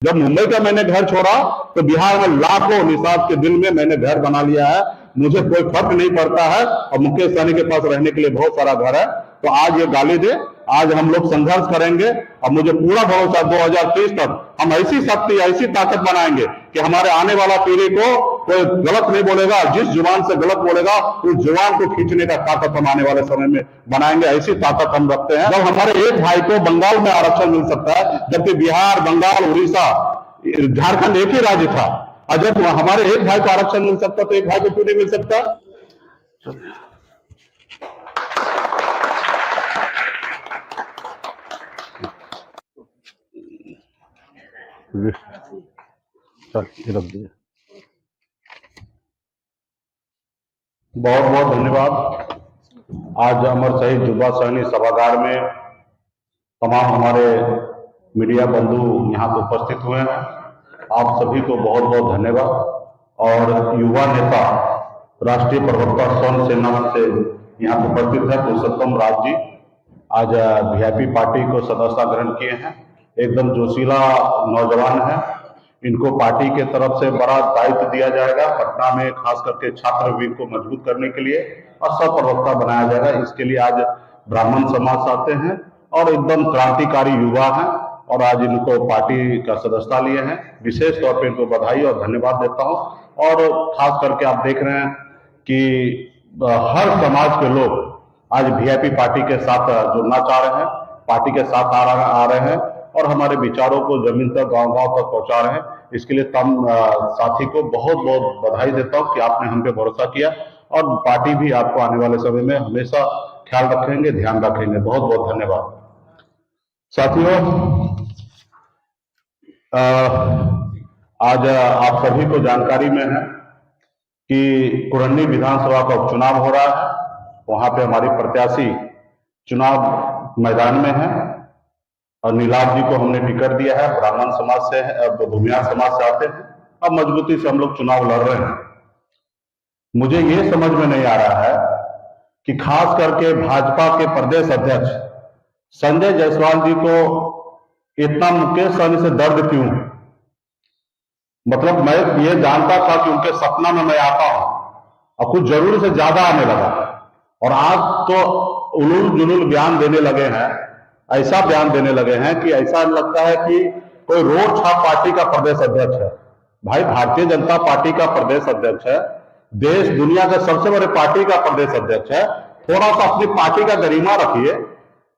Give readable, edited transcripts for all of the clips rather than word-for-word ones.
जब मुंबई का मैंने घर छोड़ा तो बिहार में लाखों निषाद के दिल में मैंने घर बना लिया है। मुझे कोई फर्क नहीं पड़ता है और मुकेश सहनी के पास रहने के लिए बहुत सारा घर है। तो आज ये गाली दे, आज हम लोग संघर्ष करेंगे और मुझे पूरा भरोसा 2030 तक हम ऐसी शक्ति, ऐसी ताकत बनाएंगे कि हमारे आने वाला पीढ़ी को कोई गलत नहीं बोलेगा। जिस जुबान से गलत बोलेगा उस जुबान को खींचने का ताकत हम आने वाले समय में बनाएंगे। ऐसी ताकत हम रखते हैं। जब हमारे एक भाई को बंगाल में आरक्षण मिल सकता है, जबकि बिहार, बंगाल, उड़ीसा, झारखंड एक ही राज्य था, और जब हमारे एक भाई को आरक्षण मिल सकता तो एक भाई को क्यों नहीं मिल सकता? रख दिए। बहुत बहुत धन्यवाद। आज अमर शहीद जुब्बा सहनी सभागार में तमाम हमारे मीडिया बंधु यहाँ पे उपस्थित हुए हैं। आप सभी को बहुत बहुत धन्यवाद। और युवा नेता, राष्ट्रीय प्रवक्ता स्वर्ण सेना से यहाँ पे उपस्थित है पुरुषोत्तम राज जी, आज वीआईपी पार्टी को सदस्यता ग्रहण किए हैं। एकदम जोशीला नौजवान है। इनको पार्टी के तरफ से बड़ा दायित्व दिया जाएगा पटना में, खास करके छात्र विंग को मजबूत करने के लिए, और सह प्रवक्ता बनाया जाएगा। इसके लिए आज ब्राह्मण समाज आते हैं और एकदम क्रांतिकारी युवा हैं और आज इनको पार्टी का सदस्यता लिए हैं। विशेष तौर पे इनको बधाई और धन्यवाद देता हूं। और खास करके आप देख रहे हैं कि हर समाज के लोग आज वीआईपी पार्टी के साथ जुड़ना चाह रहे हैं, पार्टी के साथ आ रहे हैं और हमारे विचारों को जमीन तक, गांव-गांव तक पहुंचा रहे हैं। इसके लिए तम साथी को बहुत बहुत बधाई देता हूं कि आपने हम पे भरोसा किया, और पार्टी भी आपको आने वाले समय में हमेशा ख्याल रखेंगे, ध्यान रखेंगे। बहुत बहुत धन्यवाद। साथियों, आज आप सभी को जानकारी में है कि कुरन्नी विधानसभा का उपचुनाव हो रहा है। वहां पे हमारी प्रत्याशी चुनाव मैदान में है और नीलाभ जी को हमने टिकट दिया है। ब्राह्मण समाज से है, भूमिया समाज से आते हैं। अब मजबूती से हम लोग चुनाव लड़ रहे हैं। मुझे ये समझ में नहीं आ रहा है कि खास करके भाजपा के प्रदेश अध्यक्ष संजय जायसवाल जी को इतना मुकेश सहनी से दर्द क्यों है। मतलब मैं ये जानता था कि उनके सपना में मैं आता हूं और कुछ जरूरी से ज्यादा आने लगा, और आज तो उलूल जुलूल बयान देने लगे हैं। ऐसा बयान देने लगे हैं कि ऐसा लगता है कि कोई रोड छाप पार्टी का प्रदेश अध्यक्ष है। भाई, भारतीय जनता पार्टी का प्रदेश अध्यक्ष है, देश दुनिया के सबसे बड़े पार्टी का प्रदेश अध्यक्ष है। थोड़ा सा अपनी पार्टी का गरिमा रखिए।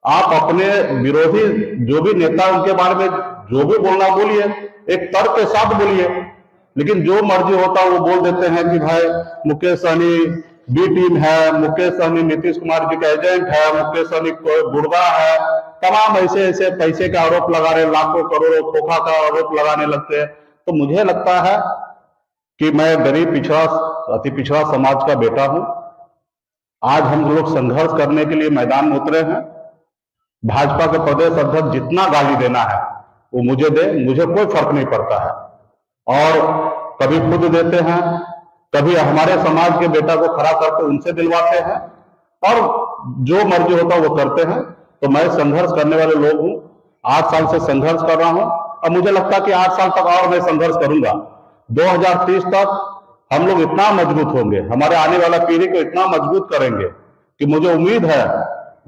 आप अपने विरोधी जो भी नेता, उनके बारे में जो भी बोलना बोलिए, एक तर्क के साथ बोलिए। लेकिन जो मर्जी होता है वो बोल देते हैं कि भाई मुकेश सहनी बी टीम है, मुकेश सहनी नीतीश कुमार जी का एजेंट है, मुकेश सहनी कोई गुर्गा है। तमाम ऐसे ऐसे पैसे का आरोप लगा रहे, लाखों करोड़ों खोखा का आरोप लगाने लगते हैं। तो मुझे लगता है कि मैं गरीब, पिछड़ा, अति पिछड़ा समाज का बेटा हूं। आज हम लोग संघर्ष करने के लिए मैदान में उतरे हैं। भाजपा के प्रदेश अध्यक्ष जितना गाली देना है वो मुझे दे, मुझे कोई फर्क नहीं पड़ता है। और कभी खुद देते हैं, कभी हमारे समाज के बेटा को खड़ा करके उनसे दिलवाते हैं, और जो मर्जी होता है वो करते हैं। तो मैं संघर्ष करने वाले लोग हूं। 8 साल से संघर्ष कर रहा हूं और मुझे लगता है कि 8 साल तक और मैं संघर्ष करूंगा। 2030 तक हम लोग इतना मजबूत होंगे, हमारे आने वाला पीढ़ी को इतना मजबूत करेंगे कि मुझे उम्मीद है,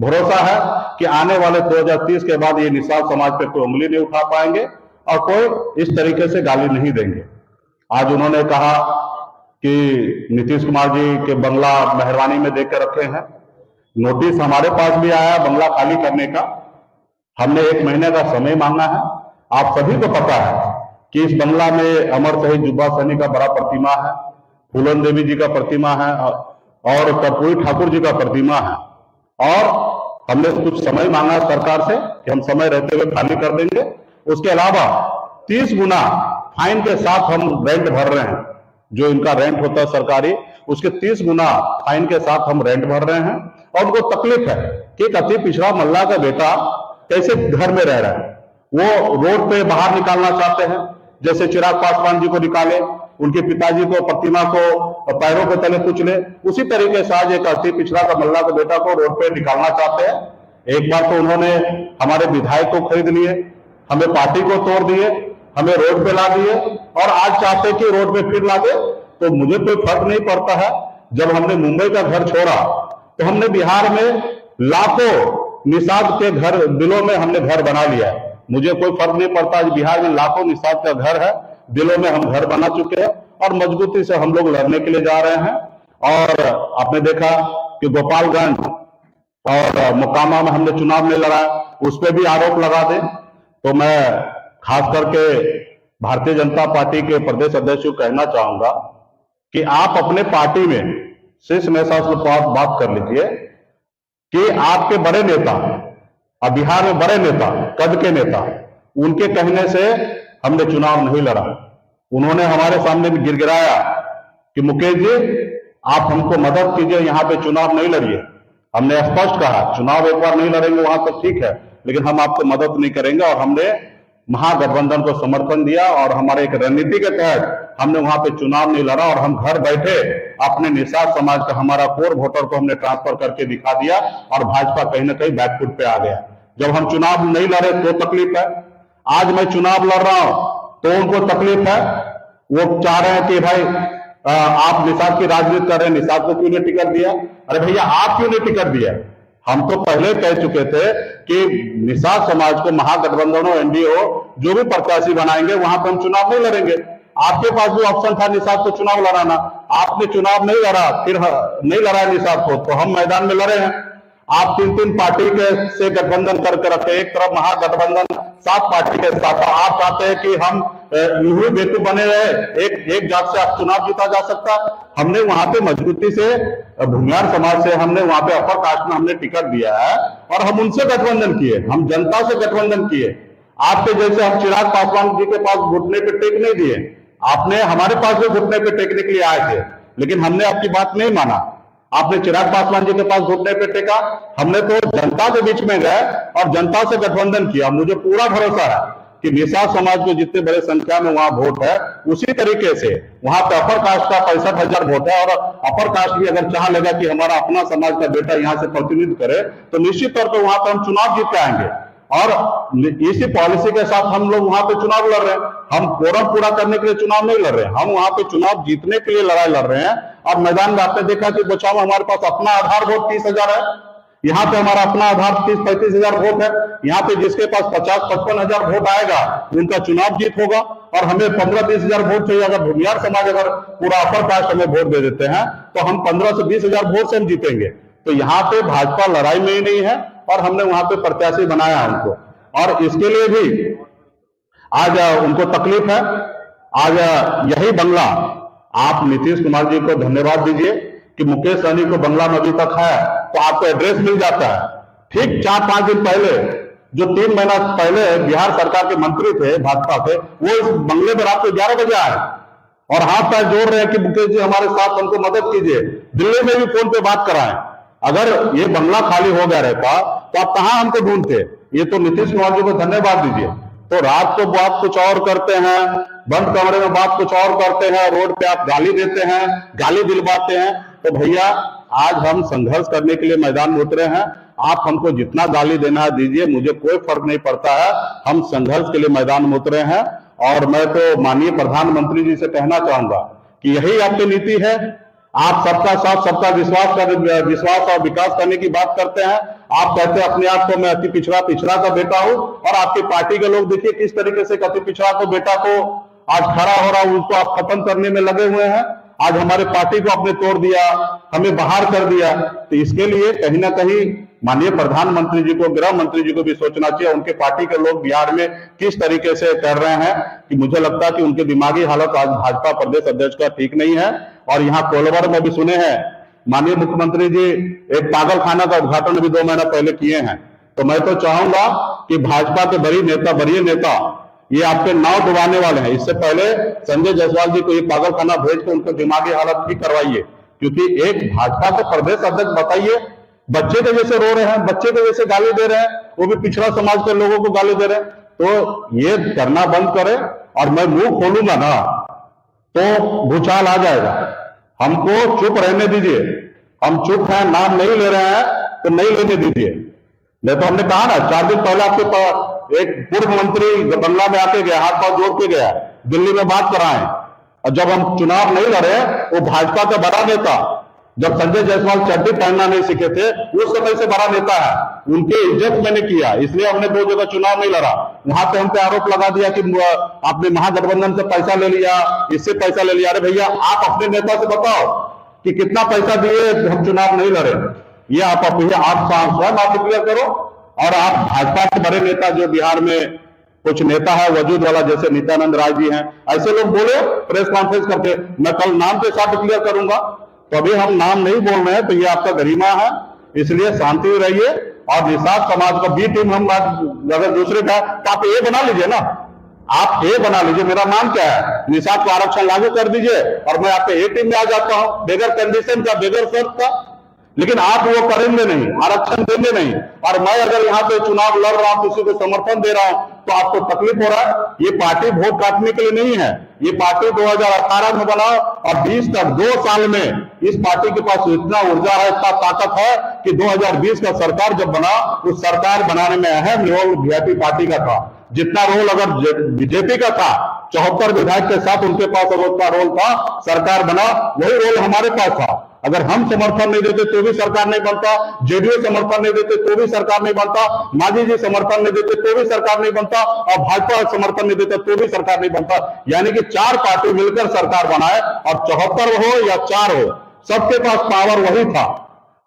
भरोसा है कि आने वाले 2030 के बाद ये निषाद समाज पे कोई उंगली नहीं उठा पाएंगे और कोई इस तरीके से गाली नहीं देंगे। आज उन्होंने कहा कि नीतीश कुमार जी के बंगला मेहरबानी में देकर रखे हैं। नोटिस हमारे पास भी आया बंगला खाली करने का। हमने 1 महीने का समय मांगा है। आप सभी को पता है कि इस बंगला में अमर शहीद जुब्बा सहनी का बड़ा प्रतिमा है, फूलन देवी जी का प्रतिमा है और कर्पूरी ठाकुर जी का प्रतिमा है। और हमने कुछ समय मांगा सरकार से कि हम समय रहते हुए खाली कर देंगे। उसके अलावा 30 गुना फाइन के साथ हम रेंट भर रहे हैं। जो इनका रेंट होता है सरकारी, उसके 30 गुना फाइन के साथ हम रेंट भर रहे हैं। और उनको तकलीफ है कि एक अति पिछड़ा मल्ला का बेटा कैसे घर में रह रहा है। वो रोड पे बाहर निकालना चाहते हैं, जैसे चिराग पासवान जी को निकाले, उनके पिताजी को, प्रतिमा को पैरों के तले कुचले, उसी तरीके से आज एक अति पिछड़ा का मल्ला का बेटा को रोड पे निकालना चाहते हैं। एक बार तो उन्होंने हमारे विधायक को खरीद लिए, हमें पार्टी को तोड़ दिए, हमें रोड पे ला दिए और आज चाहते कि रोड पे फिर ला दे। तो मुझे कोई फर्क नहीं पड़ता है। जब हमने मुंबई का घर छोड़ा तो हमने बिहार में लाखों निषाद के घर, दिलों में हमने घर बना लिया है। मुझे कोई फर्क नहीं पड़ता, बिहार में लाखों निषाद का घर है, दिलों में हम घर बना चुके हैं और मजबूती से हम लोग लड़ने के लिए जा रहे हैं। और आपने देखा कि गोपालगंज और मोकामा में हमने चुनाव में लड़ा, उस पर भी आरोप लगा दे। तो मैं खास करके भारतीय जनता पार्टी के प्रदेश अध्यक्ष को कहना चाहूंगा कि आप अपने पार्टी में शीर्ष नेता से बात कर लीजिए कि आपके बड़े नेता, अब बिहार में बड़े नेता, कद के नेता, उनके कहने से हमने चुनाव नहीं लड़ा। उन्होंने हमारे सामने भी गिड़गिड़ाया कि मुकेश जी आप हमको मदद कीजिए, यहां पे चुनाव नहीं लड़िए। हमने स्पष्ट कहा चुनाव एक बार नहीं लड़ेंगे वहां तो ठीक है, लेकिन हम आपको मदद नहीं करेंगे। और हमने महागठबंधन को समर्थन दिया और हमारे एक रणनीति के तहत हमने वहां पे चुनाव नहीं लड़ा और हम घर बैठे अपने निषाद समाज का, हमारा कोर वोटर को हमने ट्रांसफर करके दिखा दिया और भाजपा कहीं ना कहीं बैकफुट पे आ गया। जब हम चुनाव नहीं लड़े तो तकलीफ है, आज मैं चुनाव लड़ रहा हूं तो उनको तकलीफ है। वो चाह रहे हैं कि भाई आप निषाद की राजनीति कर रहे हैं, निषाद को क्यों नहीं टिकट दिया? अरे भैया आप क्यों नहीं टिकट दिया? हम तो पहले कह चुके थे कि निषाद समाज को महागठबंधन हो, एनडीए हो, जो भी प्रत्याशी बनाएंगे वहां पर हम चुनाव नहीं लड़ेंगे। आपके पास भी ऑप्शन था निषाद को चुनाव लड़ाना, आपने चुनाव नहीं लड़ा, फिर नहीं लड़ा निषाद को, तो हम मैदान में लड़े हैं। आप तीन तीन पार्टी के से गठबंधन करके रखे, एक तरफ महागठबंधन 7 पार्टी के साथ, आप चाहते हैं कि हम यूं बेटू बने रहे, एक जात से आप चुनाव जीता जा सकता। हमने वहां पे मजबूती से भूमियार समाज से हमने वहां पे अपर कास्ट में हमने टिकट दिया है और हम उनसे गठबंधन किए, हम जनता से गठबंधन किए। आपके जैसे हम चिराग पासवान जी के पास घुटने पे टेक नहीं दिए, आपने हमारे पास भी घुटने पे टेकने के लिए आए थे, लेकिन हमने आपकी बात नहीं माना। आपने चिराग पासवान जी के पास घुटने पे टेका, हमने तो जनता के बीच में गए और जनता से गठबंधन किया। मुझे पूरा भरोसा है कि निषाद समाज को जितने बड़े संख्या में वहां वोट है, उसी तरीके से वहां पे अपर कास्ट का 65,000 वोट है और अपर कास्ट भी अगर चाह लेगा कि हमारा अपना समाज का बेटा यहाँ से प्रतिनिधित्व करे तो निश्चित तौर पर वहां पर हम चुनाव जीत के आएंगे। और इसी पॉलिसी के साथ हम लोग वहां पे चुनाव लड़ रहे हैं। हम कोरम पूरा करने के लिए चुनाव नहीं लड़ रहे हैं, हम वहां पे चुनाव जीतने के लिए लड़ाई लड़ रहे हैं। और मैदान में आपने देखा कि बचाव में हमारे पास अपना आधार वोट 30,000 है, यहाँ पे हमारा अपना आधार 30-35,000 वोट है। यहाँ पे जिसके पास 50-55,000 वोट आएगा उनका चुनाव जीत होगा और हमें 15-20,000 वोट चाहिए। अगर भूमियार समाज अगर पूरा अपर कास्ट हमें वोट दे देते हैं तो हम 15 से 20,000 वोट से हम जीतेंगे। तो यहाँ पे भाजपा लड़ाई में ही नहीं है और हमने वहां पे प्रत्याशी बनाया उनको, और इसके लिए भी आज उनको तकलीफ है। आज यही बंगला, आप नीतीश कुमार जी को धन्यवाद दीजिए कि मुकेश सहनी को बंगला में अभी तक है तो आपको एड्रेस मिल जाता है। ठीक 4-5 दिन पहले, जो 3 महीना पहले बिहार सरकार के मंत्री थे भाजपा के, वो इस बंगले पर रात को 11 बजे आए और हाथ पैर जोड़ रहे हैं कि मुकेश जी हमारे साथ, हमको मदद कीजिए। दिल्ली में भी फोन पे बात कराएं। अगर ये बंगला खाली हो गया रहता तो आप कहां हमको ढूंढते? ये तो नीतीश कुमार जी को धन्यवाद दीजिए। तो रात को बात कुछ और करते हैं, बंद कमरे में बात कुछ और करते हैं, रोड पे आप गाली देते हैं, गाली दिलवाते हैं। तो भैया आज हम संघर्ष करने के लिए मैदान में उतरे हैं। आप हमको जितना गाली देना है दीजिए, मुझे कोई फर्क नहीं पड़ता है। हम संघर्ष के लिए मैदान में उतरे हैं और मैं तो माननीय प्रधानमंत्री जी से कहना चाहूंगा कि यही आपकी नीति है। आप सबका साथ, सबका विश्वास और विकास करने की बात करते हैं। आप कहते हैं अपने आप को मैं अति पिछड़ा का बेटा हूं, और आपकी पार्टी के लोग देखिए किस तरीके से अति पिछड़ा को बेटा को आज खड़ा हो रहा, उसको आप खत्म करने में लगे हुए हैं। आज हमारे पार्टी को आपने तोड़ दिया, हमें बाहर कर दिया। तो इसके लिए कहीं ना कहीं माननीय प्रधानमंत्री जी को, गृह मंत्री जी को भी सोचना चाहिए। उनके पार्टी के लोग बिहार में किस तरीके से कर रहे हैं कि मुझे लगता है कि उनकी दिमागी हालत आज भाजपा प्रदेश अध्यक्ष का ठीक नहीं है। और यहाँ कोलवर में भी सुने हैं माननीय मुख्यमंत्री जी एक पागल खाना का उद्घाटन भी 2 महीना पहले किए हैं। तो मैं तो चाहूंगा कि भाजपा के वरीय नेता ये आपके नाव डुबाने वाले हैं। इससे पहले संजय जायसवाल जी को ये पागल खाना भेज के उनको दिमागी हालत ठीक करवाइए, क्योंकि एक भाजपा के प्रदेश अध्यक्ष बताइए, बच्चे के जैसे रो रहे हैं, बच्चे के जैसे गाली दे रहे हैं, वो भी पिछड़ा समाज के लोगों को गाली दे रहे हैं। तो ये करना बंद करें, और मैं मुंह खोलूंगा ना तो भूचाल आ जाएगा। हमको चुप रहने दीजिए, हम चुप हैं, नाम नहीं ले रहे हैं तो नहीं लेने दीजिए। नहीं तो हमने कहा ना 4 दिन पहले आपके एक पूर्व मंत्री बंगला में आके गया, हाथ पांव जोड़ के गया, दिल्ली में बात कराएं। और जब हम चुनाव नहीं लड़े, वो भाजपा का बड़ा नेता, जब संजय जायसवाल चड्डी पहनना नहीं सीखे थे, उस समय से बड़ा नेता है, उनकी इज्जत मैंने किया, इसलिए हमने 2 जगह चुनाव नहीं लड़ा। वहां पे हम पे आरोप लगा दिया कि आपने महागठबंधन से पैसा ले लिया, इससे पैसा ले लिया। अरे भैया, आप अपने नेता से बताओ कि कितना पैसा दिए हम चुनाव नहीं लड़े, ये आप स्वयं आप डिक्लेयर करो। और आप भाजपा के बड़े नेता जो बिहार में कुछ नेता है वजूद वाला, जैसे नित्यानंद राय जी हैं, ऐसे लोग बोले प्रेस कॉन्फ्रेंस करके, मैं कल नाम के साथ डिक्लेयर करूंगा। तो अभी हम नाम नहीं बोल रहे हैं, तो ये आपका गरिमा है, इसलिए शांति रहिए। और निषाद समाज का बी टीम हम अगर दूसरे का, तो आप ए बना लीजिए ना, आप ए बना लीजिए। मेरा नाम क्या है, निषाद को आरक्षण लागू कर दीजिए और मैं आपके ए टीम में आ जाता हूं, बगैर कंडीशन का, बगैर शर्त का। लेकिन आप वो करेंगे नहीं, आरक्षण देंगे नहीं। और मैं अगर यहाँ पे चुनाव लड़ रहा हूं, किसी को समर्थन दे रहा हूं, तो आपको तकलीफ हो रहा है। ये पार्टी वोट काटने के लिए नहीं है, ये पार्टी 2018 में बनाओ और 20 तक 2 साल में इस पार्टी के पास इतना ऊर्जा है, इतना ताकत है कि 2020 का सरकार जब बना, उस सरकार बनाने में अहम रोल वीआईपी पार्टी का था। जितना रोल अगर बीजेपी का था, 74 विधायक के साथ उनके पास अगर उतना रोल था, सरकार बना, वही रोल हमारे पास था। अगर हम समर्थन नहीं देते तो भी सरकार नहीं बनता, जेडीयू समर्थन नहीं देते तो भी सरकार नहीं बनता, मांझी जी समर्थन नहीं देते तो भी सरकार नहीं बनता, और भाजपा समर्थन नहीं देता तो भी सरकार नहीं बनता। यानी कि 4 पार्टी मिलकर सरकार बनाए, और 74 हो या 4 हो, सबके पास पावर वही था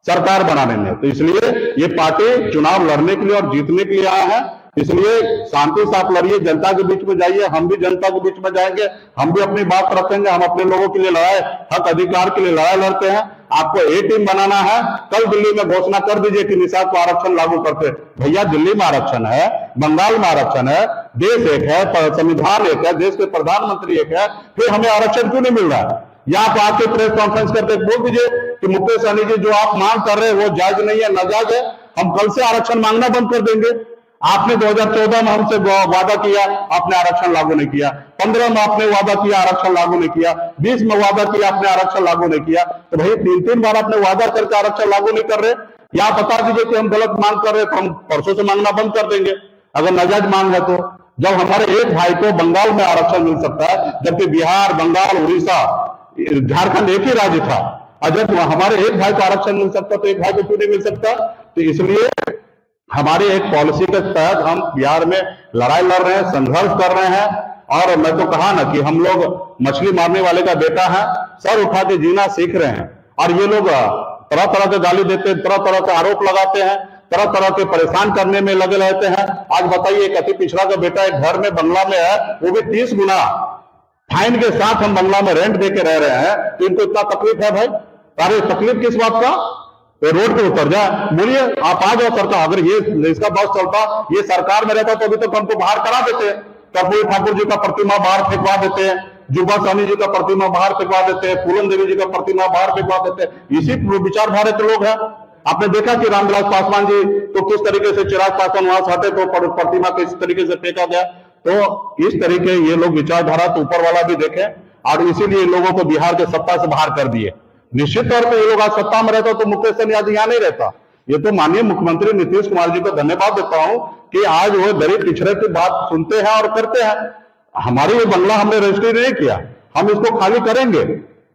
सरकार बनाने में। तो इसलिए ये पार्टी चुनाव लड़ने के लिए और जीतने के लिए आया है, इसलिए शांति से आप लड़िए, जनता के बीच में जाइए, हम भी जनता के बीच में जाएंगे, हम भी अपनी बात रखेंगे, हम अपने लोगों के लिए लड़ाई, हक अधिकार के लिए लड़ाई लड़ते हैं। आपको ए टीम बनाना है, कल दिल्ली में घोषणा कर दीजिए कि निषाद को आरक्षण लागू करते। भैया, दिल्ली में आरक्षण है, बंगाल में आरक्षण है, देश एक है, संविधान एक है, देश के प्रधानमंत्री एक है, फिर हमें आरक्षण क्यों नहीं मिल रहा है? या आप आके प्रेस कॉन्फ्रेंस करके बोल दीजिए कि मुकेश सहनी जी जो आप मांग कर रहे हैं वो जायज नहीं है, नाजायज है, हम कल से आरक्षण मांगना बंद कर देंगे। आपने 2014 में हमसे वादा किया, आपने आरक्षण लागू नहीं किया, 15 में आपने वादा किया, आरक्षण लागू नहीं किया, 20 में वादा किया, आपने आरक्षण लागू नहीं किया। तो भाई 3-3 बार आपने वादा करके आरक्षण लागू नहीं कर रहे, या बता दीजिए कि हम गलत मांग कर रहे हैं, तो हम परसों से मांगना बंद कर देंगे अगर नाजायज मांग है तो। जब हमारे एक भाई को बंगाल में आरक्षण मिल सकता है, जबकि बिहार, बंगाल, उड़ीसा, झारखंड एक ही राज्य था, और जब हमारे एक भाई को आरक्षण मिल सकता तो एक भाई को क्यों नहीं मिल सकता? तो इसलिए हमारी एक पॉलिसी के तहत हम बिहार में लड़ाई लड़ रहे हैं, संघर्ष कर रहे हैं। और मैं तो कहा ना कि हम लोग मछली मारने वाले का बेटा है, सर उठा के जीना सीख रहे हैं। और ये लोग तरह तरह के गाली देते हैं, तरह तरह के आरोप लगाते हैं, तरह तरह के परेशान करने में लगे रहते हैं। आज बताइए, एक अति पिछड़ा का बेटा एक घर में बंगला में है, वो भी 30 गुना फाइन के साथ हम बंगला में रेंट देके रह रहे हैं, तो इनको इतना तकलीफ है भाई? अरे तकलीफ किस बात का? तो रोड पे उतर जाए, बोलिए आप आ जाओ सरकार। अगर ये इसका बस चलता, ये सरकार में रहता तो अभी तक हमको बाहर करा देते। कर्पूरी ठाकुर जी का प्रतिमा बाहर फेंकवा देते हैं, जुब्बा सहनी जी का प्रतिमा बाहर फेंकवा देते हैं, पूरन देवी जी का प्रतिमा बाहर फेंकवा देते हैं। इसी विचारधारा के लोग हैं। आपने देखा कि रामविलास पासवान जी तो किस तरीके से, चिराग पासवान वहां से हटे तो प्रतिमा किस तरीके से फेंका गया। तो इस तरीके ये लोग विचारधारा तो ऊपर वाला भी देखे, और इसीलिए लोगों को बिहार के सत्ता से बाहर कर दिए। निश्चित तौर पर ये लोग आज सत्ता में रहता तो मुकेश सहनी आज यहाँ नहीं रहता। ये तो माननीय मुख्यमंत्री नीतीश कुमार जी को धन्यवाद देता हूं कि आज वो गरीब पिछड़े की बात सुनते हैं और करते हैं। हमारी ये बंगला हमने रजिस्ट्री नहीं किया, हम इसको खाली करेंगे।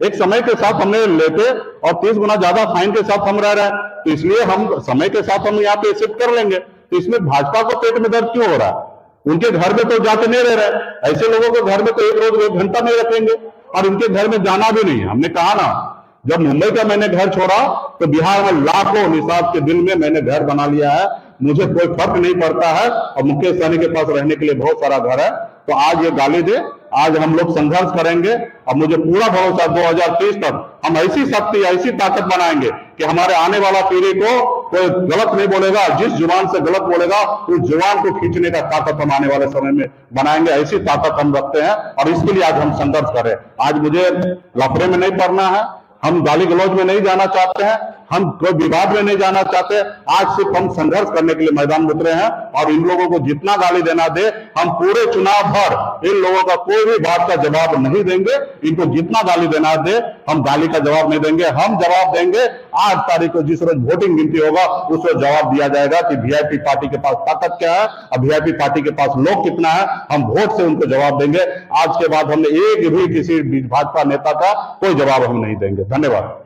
एक समय के साथ हमने लेके और 30 गुना ज्यादा फाइन के साथ हम रह रहे हैं, तो इसलिए हम समय के साथ हम यहाँ पे शिफ्ट कर लेंगे। तो इसमें भाजपा को पेट में दर्द क्यों हो रहा है? उनके घर में तो जाके नहीं रह रहे, ऐसे लोगों के घर में तो एक रोज 1 घंटा नहीं रखेंगे, और उनके घर में जाना भी नहीं। हमने कहा ना, जब मुंबई का मैंने घर छोड़ा तो बिहार में लाखों निषाद के दिल में मैंने घर बना लिया है। मुझे कोई फर्क नहीं पड़ता है, और मुकेश सहनी के पास रहने के लिए बहुत सारा घर है। तो आज ये गाली दे, आज हम लोग संघर्ष करेंगे, और मुझे पूरा भरोसा 2030 तक हम ऐसी शक्ति, ऐसी ताकत बनाएंगे कि हमारे आने वाला पीढ़ी को कोई गलत नहीं बोलेगा। जिस जुबान से गलत बोलेगा उस जुबान को खींचने का ताकत हम आने वाले समय में बनाएंगे। ऐसी ताकत हम रखते हैं, और इसके लिए आज हम संघर्ष करें। आज मुझे लफड़े में नहीं पड़ना है, हम गाली गलौज में नहीं जाना चाहते हैं, हम कोई विवाद में नहीं जाना चाहते। आज सिर्फ हम संघर्ष करने के लिए मैदान में उतरे हैं और इन लोगों को जितना गाली देना दे, हम पूरे चुनाव भर इन लोगों का कोई भी बात का जवाब नहीं देंगे। इनको जितना गाली देना दे, हम गाली का जवाब नहीं देंगे। हम जवाब देंगे 8 तारीख को, जिस रोज वोटिंग गिनती होगा उस रोज जवाब दिया जाएगा कि वीआईपी पार्टी के पास ताकत क्या है और वीआईपी पार्टी के पास लोग कितना है। हम वोट से उनको जवाब देंगे। आज के बाद हमने एक भी किसी भाजपा नेता का कोई जवाब हम नहीं देंगे। धन्यवाद।